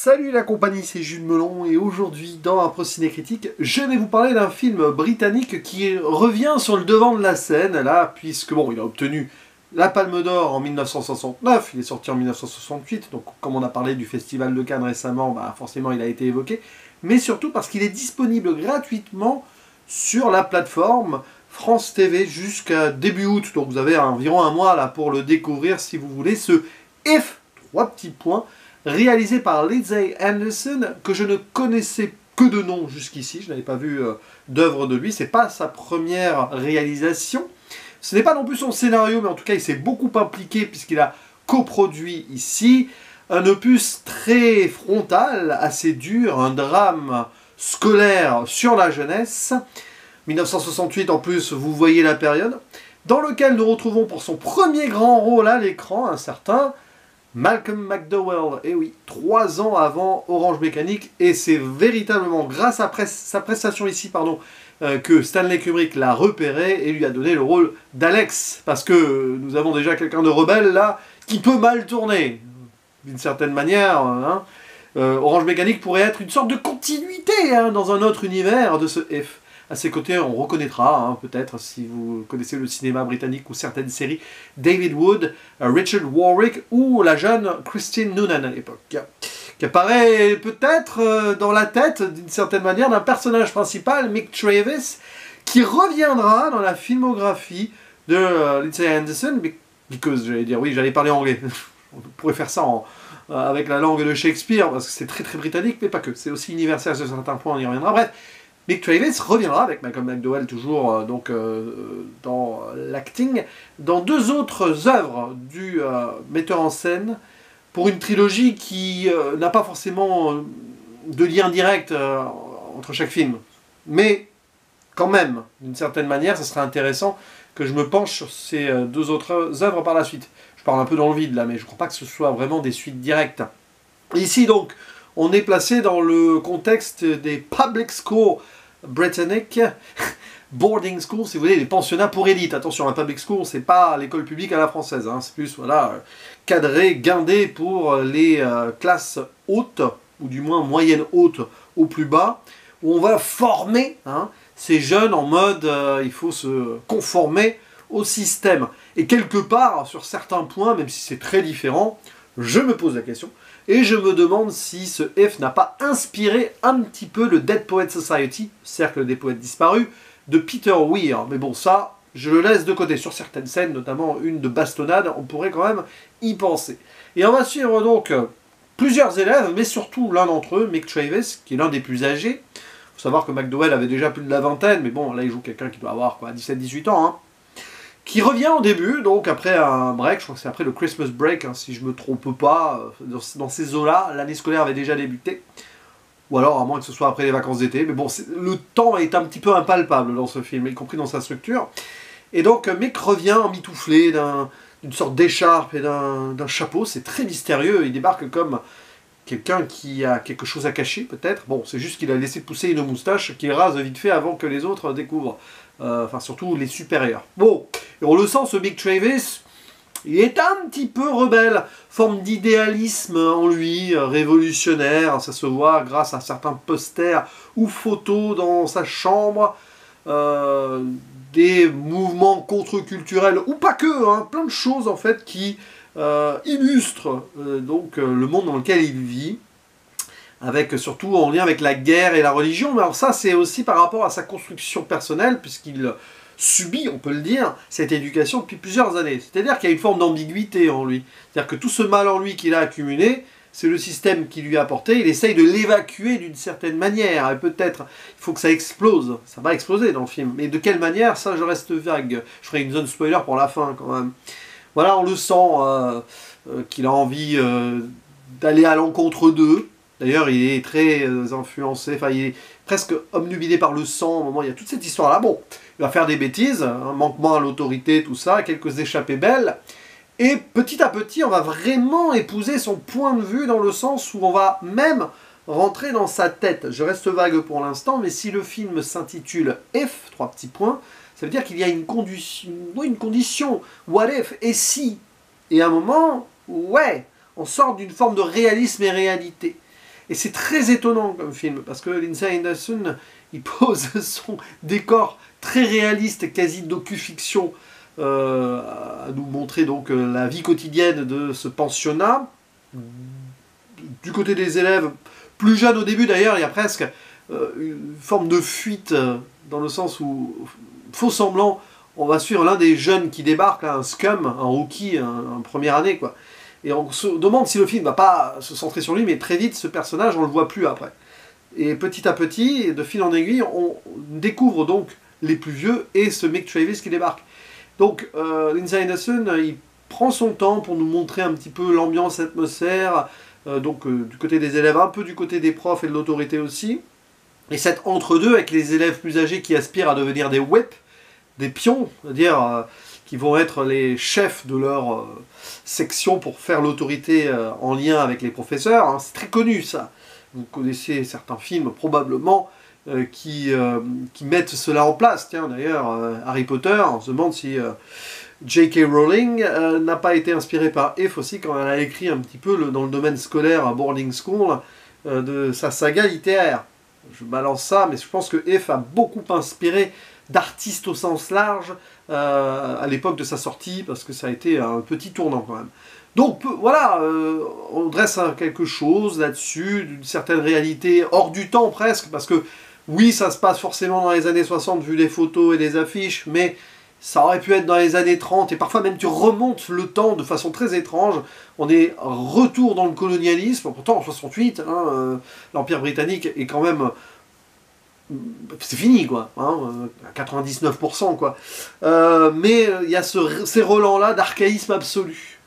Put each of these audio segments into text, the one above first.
Salut la compagnie, c'est Jules Melon et aujourd'hui dans un Ciné Critique, je vais vous parler d'un film britannique qui revient sur le devant de la scène là, puisque bon, il a obtenu la Palme d'Or en 1969, il est sorti en 1968, donc comme on a parlé du Festival de Cannes récemment, bah, forcément il a été évoqué, mais surtout parce qu'il est disponible gratuitement sur la plateforme France TV jusqu'à début août, donc vous avez environ un mois là pour le découvrir si vous voulez, ce F, 3 petits points, réalisé par Lindsay Anderson, que je ne connaissais que de nom jusqu'ici, je n'avais pas vu d'œuvre de lui, c'est pas sa première réalisation, ce n'est pas non plus son scénario, mais en tout cas il s'est beaucoup impliqué puisqu'il a coproduit ici un opus très frontal, assez dur, un drame scolaire sur la jeunesse, 1968 en plus, vous voyez la période, dans lequel nous retrouvons pour son premier grand rôle à l'écran un certain Malcolm McDowell, et oui, 3 ans avant Orange Mécanique, et c'est véritablement grâce à sa prestation ici, que Stanley Kubrick l'a repéré et lui a donné le rôle d'Alex, parce que nous avons déjà quelqu'un de rebelle là, qui peut mal tourner, d'une certaine manière, hein. Orange Mécanique pourrait être une sorte de continuité hein, dans un autre univers de ce F. À ses côtés, on reconnaîtra, hein, peut-être, si vous connaissez le cinéma britannique ou certaines séries, David Wood, Richard Warwick ou la jeune Christine Noonan à l'époque, qui apparaît peut-être dans la tête, d'une certaine manière, d'un personnage principal, Mick Travis, qui reviendra dans la filmographie de Lindsay Anderson, because, j'allais dire, oui, j'allais parler anglais, on pourrait faire ça avec la langue de Shakespeare, parce que c'est très très britannique, mais pas que, c'est aussi universel sur certains points, on y reviendra, bref. Mick Travis reviendra avec Malcolm McDowell toujours dans l'acting, dans 2 autres œuvres du metteur en scène, pour une trilogie qui n'a pas forcément de lien direct entre chaque film. Mais quand même, d'une certaine manière, ce serait intéressant que je me penche sur ces 2 autres œuvres par la suite. Je parle un peu dans le vide là, mais je ne crois pas que ce soit vraiment des suites directes. Ici donc, on est placé dans le contexte des public schools britanniques, boarding school, si vous voulez, les pensionnats pour élite. Attention, un public school, c'est pas l'école publique à la française, hein, c'est plus voilà, cadré, guindé pour les classes hautes, ou du moins moyennes hautes au plus bas, où on va former hein, ces jeunes en mode il faut se conformer au système. Et quelque part, sur certains points, même si c'est très différent, je me pose la question, et je me demande si ce F n'a pas inspiré un petit peu le Dead Poets Society, Cercle des Poètes Disparus, de Peter Weir. Mais bon, ça, je le laisse de côté. Sur certaines scènes, notamment une de bastonnade, on pourrait quand même y penser. Et on va suivre donc plusieurs élèves, mais surtout l'un d'entre eux, Mick Travis, qui est l'un des plus âgés. Il faut savoir que McDowell avait déjà plus de la vingtaine, mais bon, là il joue quelqu'un qui doit avoir 17-18 ans, hein, qui revient au début, donc après un break, je crois que c'est après le Christmas break, hein, si je ne me trompe pas, dans ces eaux-là, l'année scolaire avait déjà débuté, ou alors à moins que ce soit après les vacances d'été, mais bon, le temps est un petit peu impalpable dans ce film, y compris dans sa structure, et donc Mick revient emmitouflé d'une sorte d'écharpe et d'un chapeau, c'est très mystérieux, il débarque comme quelqu'un qui a quelque chose à cacher, peut-être. Bon, c'est juste qu'il a laissé pousser une moustache qu'il rase vite fait avant que les autres découvrent. Enfin, surtout les supérieurs. Bon, et on le sent, ce Mick Travis, il est un petit peu rebelle. Forme d'idéalisme en lui, révolutionnaire. Ça se voit grâce à certains posters ou photos dans sa chambre. Des mouvements contre-culturels, ou pas que, hein, plein de choses en fait qui illustre donc le monde dans lequel il vit, avec surtout en lien avec la guerre et la religion, mais alors ça c'est aussi par rapport à sa construction personnelle, puisqu'il subit, on peut le dire, cette éducation depuis plusieurs années. C'est-à-dire qu'il y a une forme d'ambiguïté en lui. C'est-à-dire que tout ce mal en lui qu'il a accumulé, c'est le système qui lui a apporté, il essaye de l'évacuer d'une certaine manière, et peut-être il faut que ça explose, ça va exploser dans le film, mais de quelle manière, ça je reste vague. Je ferai une zone spoiler pour la fin quand même. Voilà, on le sent qu'il a envie d'aller à l'encontre d'eux. D'ailleurs, il est très influencé, enfin, il est presque obnubilé par le sang. Au moment, il y a toute cette histoire-là. Bon, il va faire des bêtises, un manquement à l'autorité, tout ça, quelques échappées belles. Et petit à petit, on va vraiment épouser son point de vue dans le sens où on va même rentrer dans sa tête. Je reste vague pour l'instant, mais si le film s'intitule F, 3 petits points, ça veut dire qu'il y a une condition, what if, et si, et à un moment, ouais, on sort d'une forme de réalisme et réalité. Et c'est très étonnant comme film, parce que Lindsay Anderson, il pose son décor très réaliste, quasi docu-fiction, à nous montrer donc la vie quotidienne de ce pensionnat. Du côté des élèves, plus jeunes au début d'ailleurs, il y a presque une forme de fuite, dans le sens où, faux semblant, on va suivre l'un des jeunes qui débarque, là, un scum, un rookie, en première année, quoi. Et on se demande si le film ne va pas se centrer sur lui, mais très vite, ce personnage, on ne le voit plus après. Et petit à petit, de fil en aiguille, on découvre donc les plus vieux et ce Mick Travis qui débarque. Donc, Lindsay Anderson, il prend son temps pour nous montrer un petit peu l'ambiance, l'atmosphère, du côté des élèves, un peu du côté des profs et de l'autorité aussi. Et cet entre-deux avec les élèves plus âgés qui aspirent à devenir des whips, des pions, c'est-à-dire qui vont être les chefs de leur section pour faire l'autorité en lien avec les professeurs. Hein. C'est très connu ça. Vous connaissez certains films probablement qui mettent cela en place. Tiens d'ailleurs, Harry Potter, on se demande si J.K. Rowling n'a pas été inspirée par If aussi quand elle a écrit un petit peu dans le domaine scolaire à boarding school de sa saga littéraire. Je balance ça, mais je pense que If a beaucoup inspiré d'artistes au sens large à l'époque de sa sortie, parce que ça a été un petit tournant quand même. Donc voilà, on dresse quelque chose là-dessus, d'une certaine réalité hors du temps presque, parce que oui, ça se passe forcément dans les années 60 vu les photos et les affiches, mais ça aurait pu être dans les années 30, et parfois même tu remontes le temps de façon très étrange. On est retour dans le colonialisme, pourtant en 68, l'Empire britannique est quand même... c'est fini quoi, à 99% quoi. Mais il y a ces relents-là d'archaïsme absolu.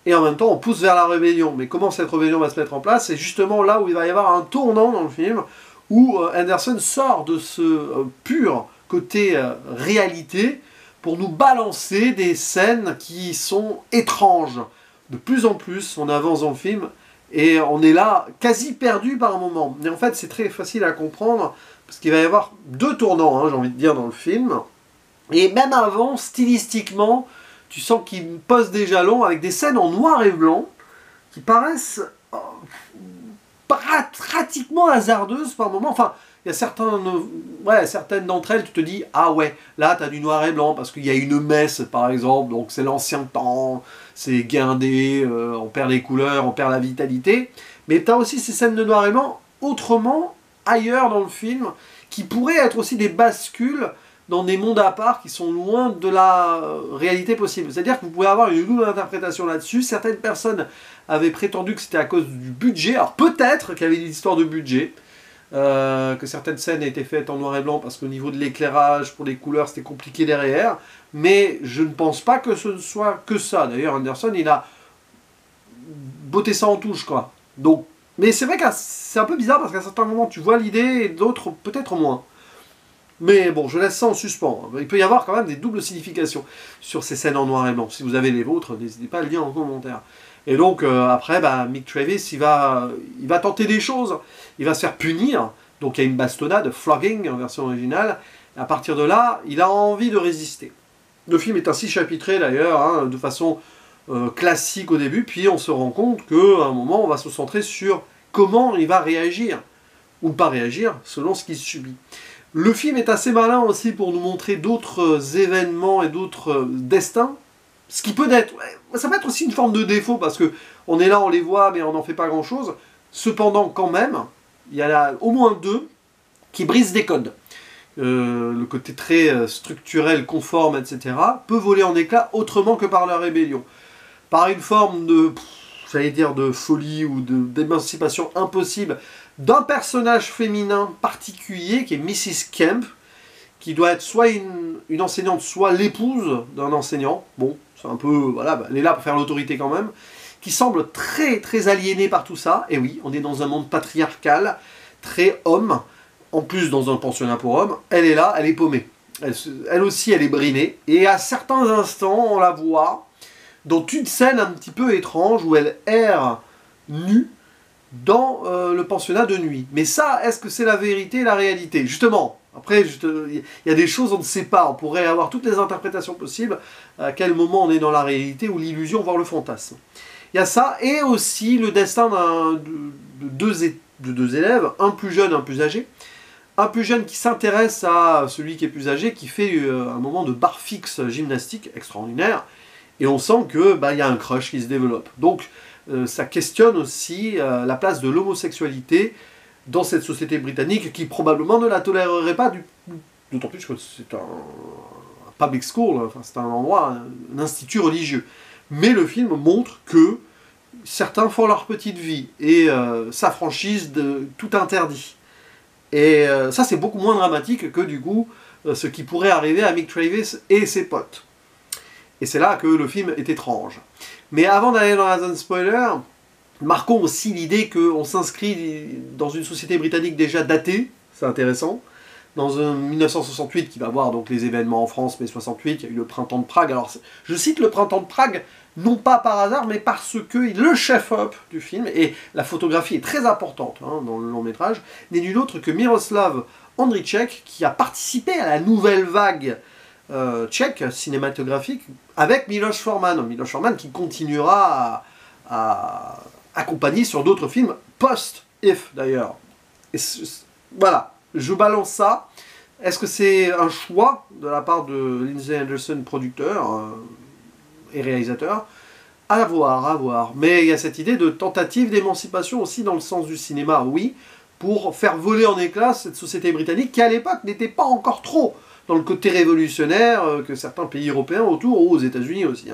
Et en même temps, on pousse vers la rébellion. Mais comment cette rébellion va se mettre en place? C'est justement là où il va y avoir un tournant dans le film, où Anderson sort de ce pur côté réalité, pour nous balancer des scènes qui sont étranges. De plus en plus, on avance dans le film, et on est là, quasi perdu par un moment. Mais en fait, c'est très facile à comprendre, parce qu'il va y avoir deux tournants, j'ai envie de dire, dans le film. Et même avant, stylistiquement, tu sens qu'il pose des jalons avec des scènes en noir et blanc, qui paraissent pratiquement hasardeuses par moment. Enfin, il y a certaines d'entre elles, tu te dis, ah ouais, là, tu as du noir et blanc, parce qu'il y a une messe, par exemple, donc c'est l'ancien temps, c'est guindé, on perd les couleurs, on perd la vitalité. Mais tu as aussi ces scènes de noir et blanc, autrement, ailleurs dans le film, qui pourraient être aussi des bascules dans des mondes à part qui sont loin de la réalité possible. C'est-à-dire que vous pouvez avoir une double interprétation là-dessus. Certaines personnes avaient prétendu que c'était à cause du budget. Alors peut-être qu'il y avait une histoire de budget, que certaines scènes étaient faites en noir et blanc parce qu'au niveau de l'éclairage, pour les couleurs, c'était compliqué derrière. Mais je ne pense pas que ce ne soit que ça. D'ailleurs, Anderson, il a botté ça en touche, quoi. Donc, mais c'est vrai que c'est un peu bizarre parce qu'à certains moments, tu vois l'idée et d'autres, peut-être moins. Mais bon, je laisse ça en suspens. Il peut y avoir quand même des doubles significations sur ces scènes en noir et blanc. Si vous avez les vôtres, n'hésitez pas à le dire en commentaire. Et donc, après, Mick Travis, il va tenter des choses. Il va se faire punir. Donc, il y a une bastonnade, flogging en version originale. Et à partir de là, il a envie de résister. Le film est ainsi chapitré, d'ailleurs, de façon classique au début. Puis, on se rend compte qu'à un moment, on va se centrer sur comment il va réagir. Ou pas réagir, selon ce qu'il subit. Le film est assez malin aussi pour nous montrer d'autres événements et d'autres destins. Ce qui peut être... ça peut être aussi une forme de défaut, parce que on est là, on les voit, mais on n'en fait pas grand-chose. Cependant, quand même, il y en a au moins deux qui brisent des codes. Le côté très structurel, conforme, etc., peut voler en éclats autrement que par la rébellion. Par une forme de... j'allais dire de folie ou d'émancipation impossible d'un personnage féminin particulier qui est Mrs. Kemp, qui doit être soit une enseignante, soit l'épouse d'un enseignant. Bon, c'est un peu, voilà, elle est là pour faire l'autorité quand même, qui semble très très aliénée par tout ça. Et oui, on est dans un monde patriarcal, très homme, en plus dans un pensionnat pour hommes. Elle est là, elle est paumée. Elle aussi, elle est brimée. Et à certains instants, on la voit dans une scène un petit peu étrange où elle erre nue dans le pensionnat de nuit. Mais ça, est-ce que c'est la vérité et la réalité? Justement, après, il y a des choses on ne sait pas. On pourrait avoir toutes les interprétations possibles. À quel moment on est dans la réalité ou l'illusion, voire le fantasme. Il y a ça, et aussi le destin de deux de deux élèves, un plus jeune, un plus âgé. Un plus jeune qui s'intéresse à celui qui est plus âgé, qui fait un moment de barre fixe gymnastique extraordinaire, et on sent que y a un crush qui se développe. Donc ça questionne aussi la place de l'homosexualité dans cette société britannique qui probablement ne la tolérerait pas, d'autant plus que c'est un public school, enfin, c'est un endroit, un institut religieux. Mais le film montre que certains font leur petite vie et s'affranchissent de tout interdit. Et ça, c'est beaucoup moins dramatique que, du coup, ce qui pourrait arriver à Mick Travis et ses potes. Et c'est là que le film est étrange. Mais avant d'aller dans la zone spoiler, marquons aussi l'idée qu'on s'inscrit dans une société britannique déjà datée, c'est intéressant, dans un 1968 qui va voir donc les événements en France, mai 68, il y a eu le printemps de Prague. Alors, je cite le printemps de Prague, non pas par hasard, mais parce que le chef-op du film, et la photographie est très importante dans le long-métrage, n'est nul autre que Miroslav Andricek, qui a participé à la nouvelle vague tchèque cinématographique avec Miloš Forman. Miloš Forman qui continuera à accompagner sur d'autres films, post-If d'ailleurs. Voilà, je balance ça. Est-ce que c'est un choix de la part de Lindsay Anderson, producteur et réalisateur? À voir, à voir. Mais il y a cette idée de tentative d'émancipation aussi dans le sens du cinéma, oui, pour faire voler en éclats cette société britannique qui à l'époque n'était pas encore trop dans le côté révolutionnaire que certains pays européens autour, ou aux États-Unis aussi.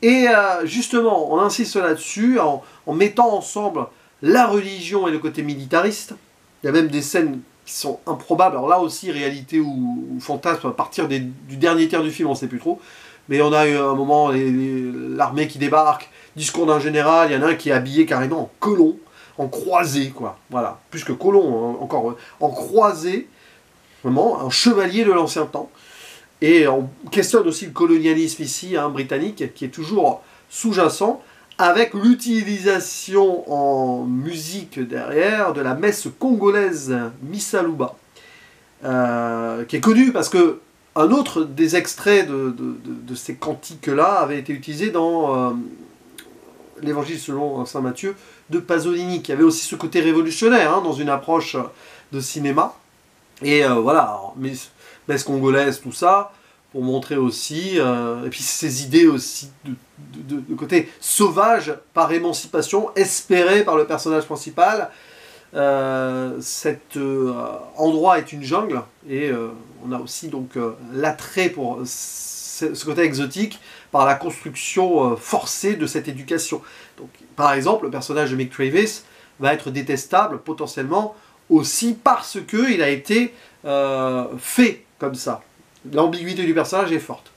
Et justement, on insiste là-dessus en mettant ensemble la religion et le côté militariste. Il y a même des scènes qui sont improbables. Alors là aussi, réalité ou fantasme, à partir du dernier tiers du film, on ne sait plus trop. Mais on a eu un moment, l'armée qui débarque, discours d'un général, il y en a un qui est habillé carrément en colon, en croisé, quoi. Voilà, plus que colon, encore en croisé, vraiment, un chevalier de l'ancien temps. Et on questionne aussi le colonialisme ici, britannique, qui est toujours sous-jacent, avec l'utilisation en musique derrière de la messe congolaise Missaluba, qui est connue parce que un autre des extraits de ces cantiques-là avait été utilisé dans l'Évangile selon saint Matthieu de Pasolini, qui avait aussi ce côté révolutionnaire dans une approche de cinéma. Et voilà, messe congolaise, tout ça, pour montrer aussi, et puis ces idées aussi de côté sauvage par émancipation, espérée par le personnage principal. Cet endroit est une jungle, et on a aussi donc l'attrait pour ce côté exotique par la construction forcée de cette éducation. Donc, par exemple, le personnage de Mick Travis va être détestable potentiellement aussi parce qu'il a été fait comme ça. L'ambiguïté du personnage est forte.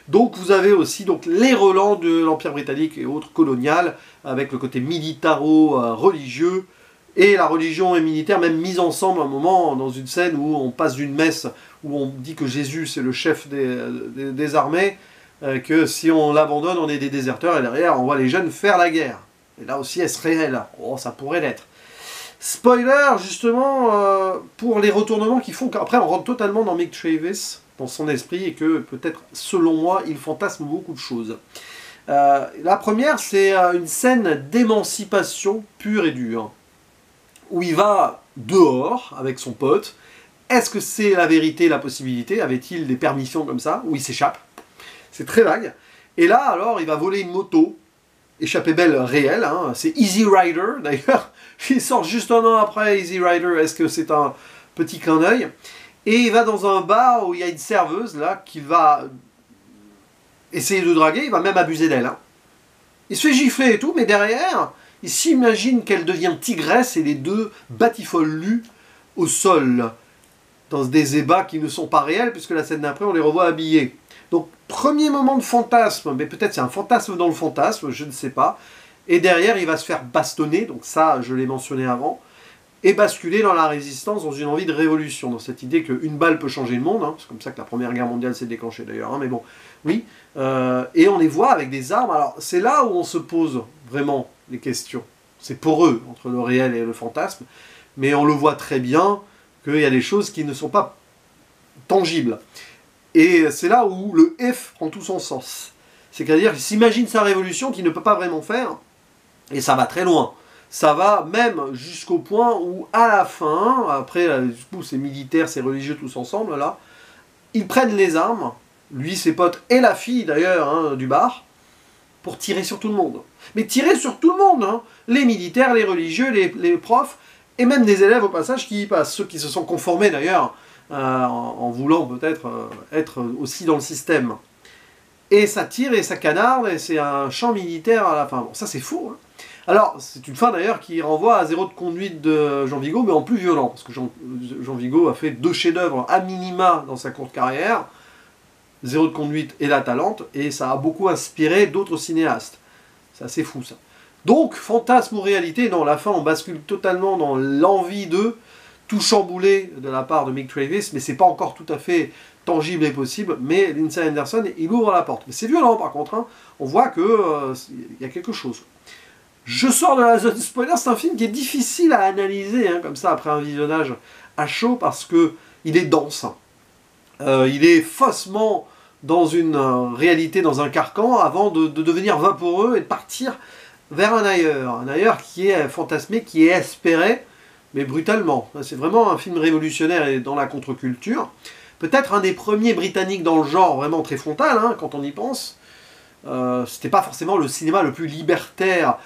Donc vous avez aussi les relents de l'Empire britannique et autres coloniales, avec le côté militaro-religieux, et la religion et militaire même mises ensemble à un moment dans une scène où on passe d'une messe où on dit que Jésus c'est le chef des armées, que si on l'abandonne on est des déserteurs, et derrière on voit les jeunes faire la guerre. Et là aussi est-ce réel? Oh, ça pourrait l'être. Spoiler, justement, pour les retournements qui font qu'après on rentre totalement dans Mick Travis, dans son esprit, et que peut-être, selon moi, il fantasme beaucoup de choses. La première, c'est une scène d'émancipation pure et dure, où il va dehors avec son pote. Est-ce que c'est la vérité, la possibilité? Avait-il des permissions comme ça? Où il s'échappe? C'est très vague. Et là, alors, il va voler une moto, échappée belle réelle, c'est Easy Rider, d'ailleurs. Il sort juste un an après Easy Rider, est-ce que c'est un petit clin d'œil? Et il va dans un bar où il y a une serveuse, là, qui va essayer de draguer, il va même abuser d'elle. Il se fait gifler et tout, mais derrière, il s'imagine qu'elle devient tigresse et les deux batifolent au sol, dans des ébats qui ne sont pas réels, puisque la scène d'après, on les revoit habillés. Donc, premier moment de fantasme, mais peut-être c'est un fantasme dans le fantasme, je ne sais pas. Et derrière, il va se faire bastonner, donc ça, je l'ai mentionné avant, et basculer dans la résistance, dans une envie de révolution, dans cette idée qu'une balle peut changer le monde, c'est comme ça que la Première Guerre mondiale s'est déclenchée d'ailleurs, mais bon, oui, et on les voit avec des armes. Alors, c'est là où on se pose vraiment les questions. C'est poreux entre le réel et le fantasme, mais on le voit très bien qu'il y a des choses qui ne sont pas tangibles. Et c'est là où le F prend tout son sens. C'est-à-dire qu'il s'imagine sa révolution qu'il ne peut pas vraiment faire, et ça va très loin. Ça va même jusqu'au point où, à la fin, après, du coup, ces militaires, ces religieux tous ensemble, là, ils prennent les armes, lui, ses potes, et la fille, d'ailleurs, hein, du bar, pour tirer sur tout le monde. Mais tirer sur tout le monde, hein. Les militaires, les religieux, les profs, et même des élèves, au passage, qui y passent. Ceux qui se sont conformés, d'ailleurs, en voulant peut-être être aussi dans le système. Et ça tire, et ça canarde, et c'est un champ militaire à la fin. Bon, ça, c'est faux, hein. Alors, c'est une fin d'ailleurs qui renvoie à Zéro de conduite de Jean Vigo, mais en plus violent, parce que Jean Vigo a fait 2 chefs-d'œuvre à minima dans sa courte carrière, Zéro de conduite et La Talente, et ça a beaucoup inspiré d'autres cinéastes. C'est assez fou ça. Donc, fantasme ou réalité, non, la fin on bascule totalement dans l'envie de tout chambouler de la part de Mick Travis, mais c'est pas encore tout à fait tangible et possible, mais Lindsay Anderson, il ouvre la porte. Mais c'est violent par contre, hein. On voit que y a quelque chose. Je sors de la zone spoiler, c'est un film qui est difficile à analyser, hein, comme ça, après un visionnage à chaud, parce que il est dense. Il est faussement dans une réalité, dans un carcan, avant de devenir vaporeux et de partir vers un ailleurs qui est fantasmé, qui est espéré, mais brutalement. C'est vraiment un film révolutionnaire et dans la contre-culture. Peut-être un des premiers britanniques dans le genre, vraiment très frontal, hein, quand on y pense. C'était pas forcément le cinéma le plus libertaire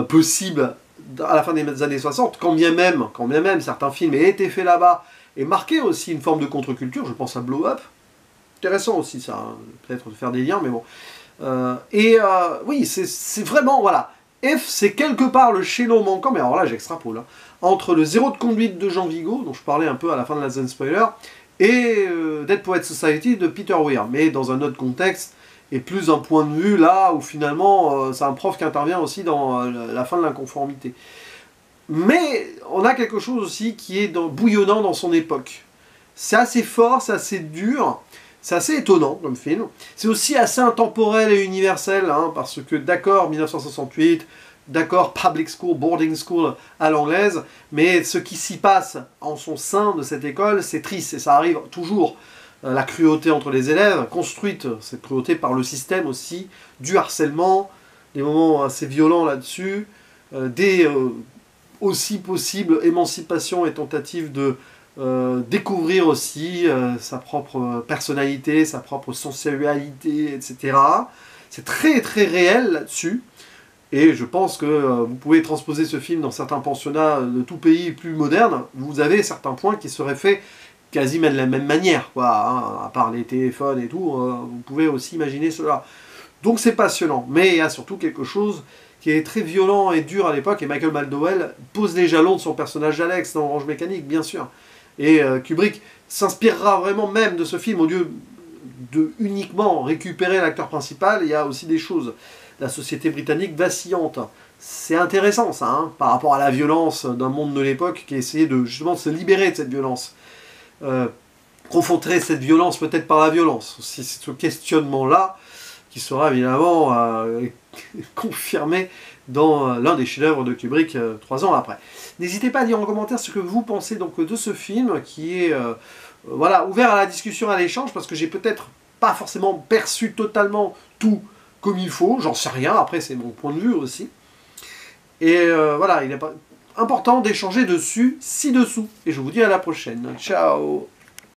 possible à la fin des années 60, quand bien même certains films aient été faits là-bas et marquaient aussi une forme de contre-culture. Je pense à Blow Up. Intéressant aussi ça, hein, peut-être de faire des liens, mais bon. Oui, c'est vraiment, voilà. F, c'est quelque part le chaînon manquant, mais alors là j'extrapole, hein, entre le Zéro de conduite de Jean Vigo, dont je parlais un peu à la fin de la zone spoiler, et Dead Poets Society de Peter Weir, mais dans un autre contexte, et plus un point de vue là où finalement c'est un prof qui intervient aussi dans la fin de l'inconformité. Mais on a quelque chose aussi qui est bouillonnant dans son époque. C'est assez fort, c'est assez dur, c'est assez étonnant comme film. C'est aussi assez intemporel et universel, hein, parce que d'accord, 1968, d'accord, public school, boarding school à l'anglaise, mais ce qui s'y passe en son sein de cette école, c'est triste, et ça arrive toujours. La cruauté entre les élèves, construite, cette cruauté par le système aussi, du harcèlement, des moments assez violents là-dessus, des aussi possibles émancipations et tentatives de découvrir aussi sa propre personnalité, sa propre sensualité, etc. C'est très très réel là-dessus, et je pense que vous pouvez transposer ce film dans certains pensionnats de tout pays plus modernes, vous avez certains points qui seraient faits quasiment de la même manière, quoi, hein, à part les téléphones et tout, vous pouvez aussi imaginer cela. Donc c'est passionnant, mais il y a surtout quelque chose qui est très violent et dur à l'époque, et Michael McDowell pose les jalons de son personnage d'Alex dans Orange Mécanique, bien sûr. Et Kubrick s'inspirera vraiment même de ce film, au lieu de uniquement récupérer l'acteur principal, il y a aussi des choses. La société britannique vacillante. C'est intéressant ça, hein, par rapport à la violence d'un monde de l'époque qui essayait de justement de se libérer de cette violence. Confronter cette violence peut-être par la violence. C'est ce questionnement-là qui sera évidemment confirmé dans l'un des chefs-d'œuvre de Kubrick 3 ans après. N'hésitez pas à dire en commentaire ce que vous pensez donc de ce film qui est voilà, ouvert à la discussion, à l'échange, parce que j'ai peut-être pas forcément perçu totalement tout comme il faut, j'en sais rien, après c'est mon point de vue aussi. Et voilà, il est important d'échanger dessus, ci-dessous. Et je vous dis à la prochaine. Ciao!